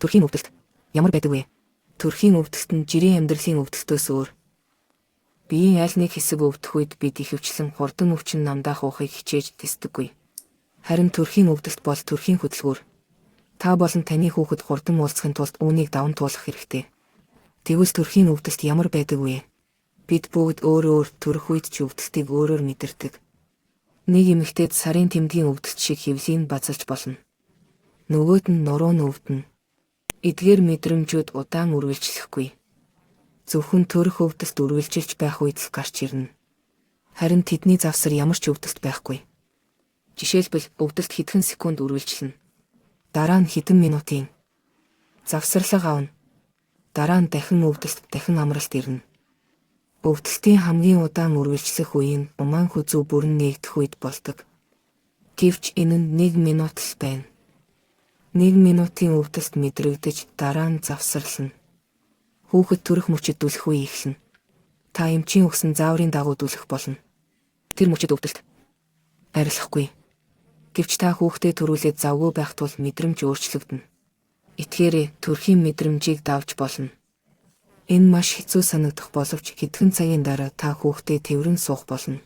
Төрхийн өвдөлт ямар байдаг вэ? Төрхийн өвдөлт нь жирийн амьдралын өвдөлтөөс өөр. Биеийн аль нэг хэсэг өвдөх үед бид ихэвчлэн хурдан өвчин намдаах уухыг хичээж тэсдэггүй. Харин төрхийн өвдөлт бол төрхийн хөдөлгүүр. Та болон таны хүүхэд хурдан уулзахын тулд үүнийг даван туулах хэрэгтэй. Тэгвэл төрхийн өвдөлт ямар байдаг вэ? Бид бүгд өөр төрөх үед ч өвдөлтийг өөрөөр мэдэрдэг. Нэг эмэгтэйд сарын тэмдгийн өвдөлт шиг хэвлийг базалж болно. Нөгөөд нь нуруу өвдөнө. Эдгээр мэдрэмжүүд удаан үргэлжлэхгүй. Зөвхөн төрөх өвдөлт үргэлжилж байх үед л гарч ирнэ. Харин тэдний завсар ямар ч өвдөлт байхгүй. Жишээлбэл өвдөлт хэдхэн секунд үргэлжилнэ. Дараа нь хэдэн минутын завсарлага авна. Дараа нь дахин өвдөлт, дахин амралт ирнэ. Өвдөлтийн хамгийн удаан үргэлжлэх үе нь умаан хүзүү бүрэн нээгдэх үед болдог. Гэвч энэ нь 1 минут л байна. 1 минутын өвдөлт мэдрэгдэж дараа нь завсарлана. Хүүхэд төрөх мөчөд дүлэх үе эхэлнэ. Та эмчийн өгсөн зааврын дагуу дүлэх болно. Тэр мөчөд өвдөлт арилахгүй. Гэвч та хүүхдээ төрүүлээд завгүй байх тул мэдрэмж өөрчлөгдөнө. Итгээрэй, төрхийн мэдрэмжийг давж болно. Энэ маш хэцүү санагдах боловч хэдхэн цагийн дараа та хүүхдээ тэврэн суух болно.